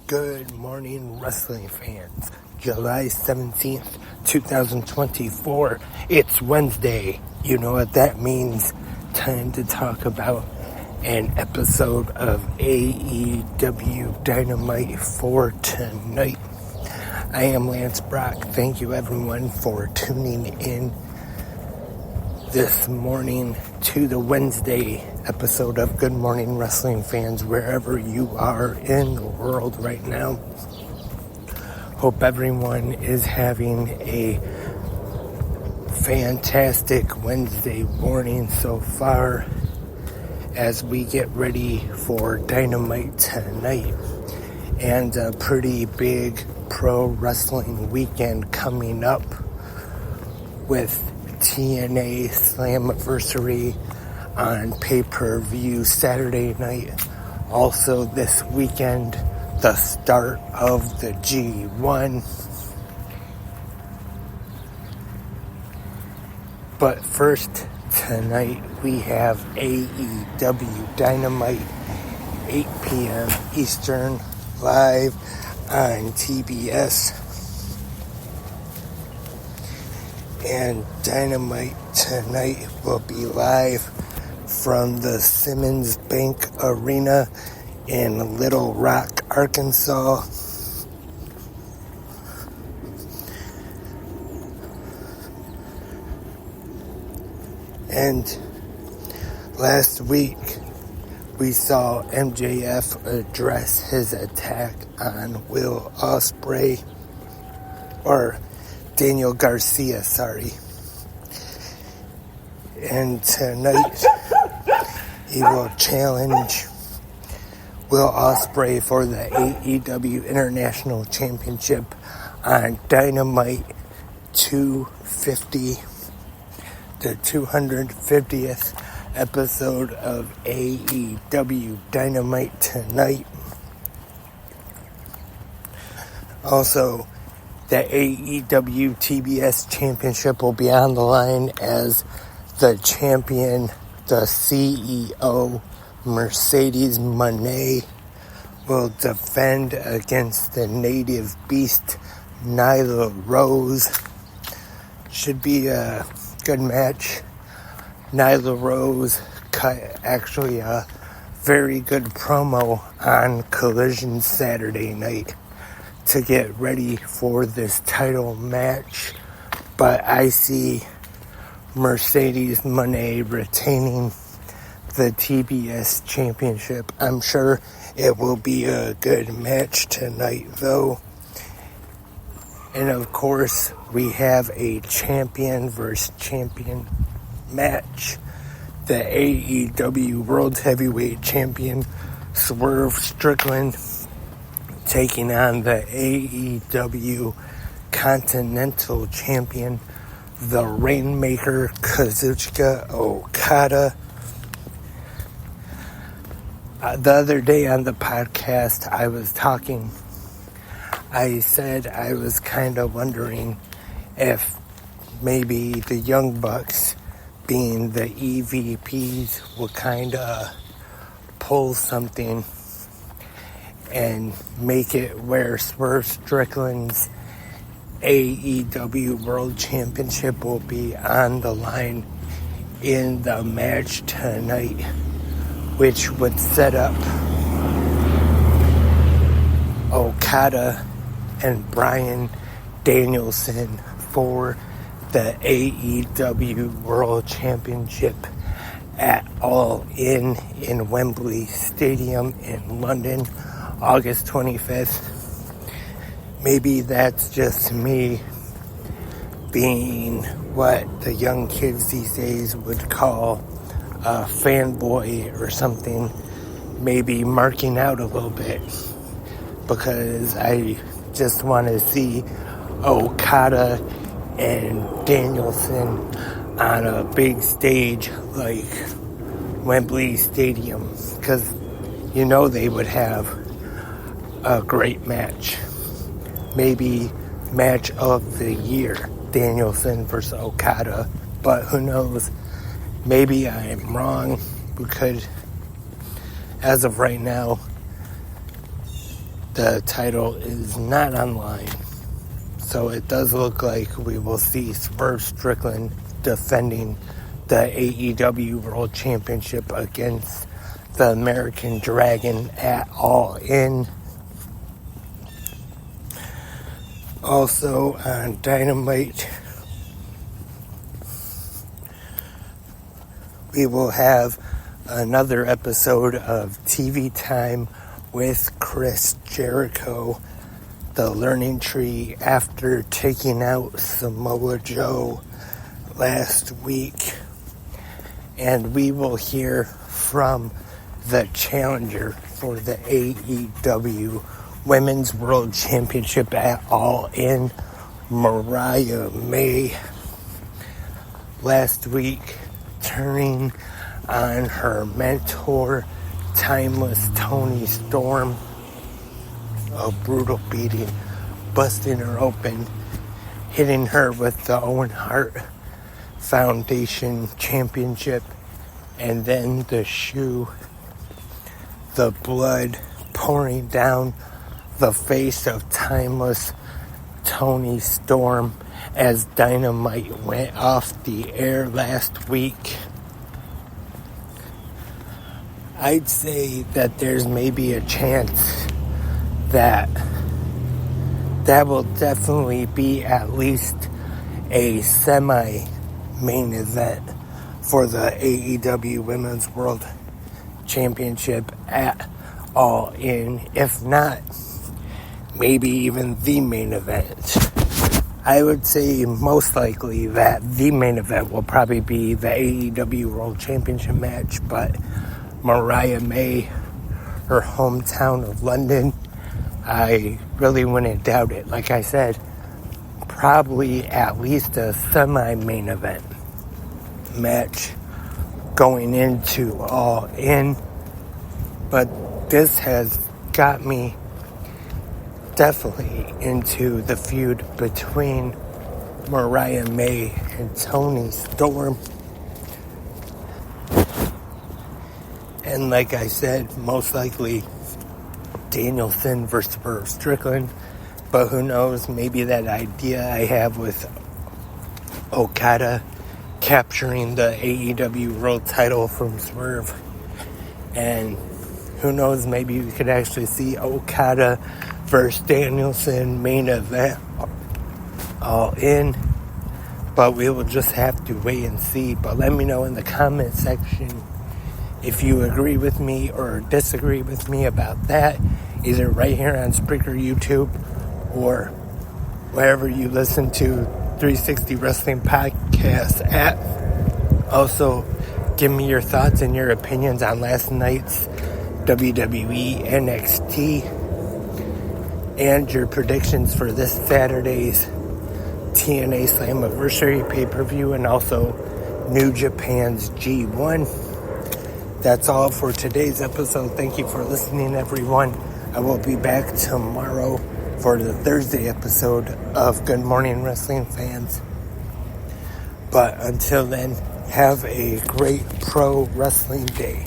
Good morning, wrestling fans. July 17th, 2024. It's Wednesday. You know what that means. Time to talk about an episode of AEW Dynamite for tonight. I am Lance Brock. Thank you everyone for tuning in this morning to the Wednesday episode of Good Morning Wrestling Fans, wherever you are in the world right now. Hope everyone is having a fantastic Wednesday morning so far as we get ready for Dynamite tonight and a pretty big pro wrestling weekend coming up with TNA Slammiversary on pay-per-view Saturday night. Also this weekend, the start of the G1. But first, tonight we have AEW Dynamite, 8 p.m. Eastern, live on TBS. And Dynamite tonight will be live from the Simmons Bank Arena in Little Rock, Arkansas. And last week we saw MJF address his attack on Will Ospreay, or Daniel Garcia, sorry. And tonight, he will challenge Will Ospreay for the AEW International Championship on Dynamite 250, the 250th episode of AEW Dynamite tonight. Also, the AEW TBS Championship will be on the line as the champion, the CEO, Mercedes Moné, will defend against the native beast, Nyla Rose. Should be a good match. Nyla Rose cut actually a very good promo on Collision Saturday night to get ready for this title match, but I see Mercedes Moné retaining the TBS Championship. I'm sure it will be a good match tonight, though. And of course, we have a champion versus champion match. The AEW World Heavyweight Champion, Swerve Strickland, taking on the AEW Continental Champion, the Rainmaker, Kazuchika Okada. The other day on the podcast I said I was kind of wondering if maybe the Young Bucks, being the EVPs, would kind of pull something and make it where Swerve Strickland's AEW World Championship will be on the line in the match tonight, which would set up Okada and Bryan Danielson for the AEW World Championship at All In Wembley Stadium in London, August 25th. Maybe that's just me being what the young kids these days would call a fanboy or something, maybe marking out a little bit, because I just want to see Okada and Danielson on a big stage like Wembley Stadium, because you know they would have a great match. Maybe match of the year, Danielson versus Okada, but who knows? Maybe I am wrong, because as of right now, the title is not online. So it does look like we will see Swerve Strickland defending the AEW World Championship against the American Dragon at All In. Also on Dynamite, we will have another episode of TV Time with Chris Jericho, the Learning Tree, after taking out Samoa Joe last week. And we will hear from the challenger for the AEW Women's World Championship at All In, Mariah May. Last week, turning on her mentor, Timeless Toni Storm. A brutal beating, busting her open, hitting her with the Owen Hart Foundation Championship, and then the shoe, the blood pouring down the face of Timeless Toni Storm as Dynamite went off the air last week. I'd say that there's maybe a chance that will definitely be at least a semi-main event for the AEW Women's World Championship at All In, if not maybe even the main event. I would say most likely that the main event will probably be the AEW World Championship match, but Mariah May, her hometown of London, I really wouldn't doubt it. Like I said, probably at least a semi-main event match going into All In. But this has got me definitely into the feud between Mariah May and Toni Storm. And like I said, most likely Danielson versus Swerve Strickland. But who knows, maybe that idea I have with Okada capturing the AEW World title from Swerve. And who knows, maybe we could actually see Okada versus Danielson main event All In. But we will just have to wait and see. But let me know in the comment section if you agree with me or disagree with me about that, either right here on Spreaker YouTube or wherever you listen to 360 Wrestling Podcast at. Also, give me your thoughts and your opinions on last night's WWE NXT and your predictions for this Saturday's TNA Slammiversary pay-per-view and also New Japan's G1. That's all for today's episode. Thank you for listening, everyone. I will be back tomorrow for the Thursday episode of Good Morning Wrestling Fans. But until then, have a great pro wrestling day.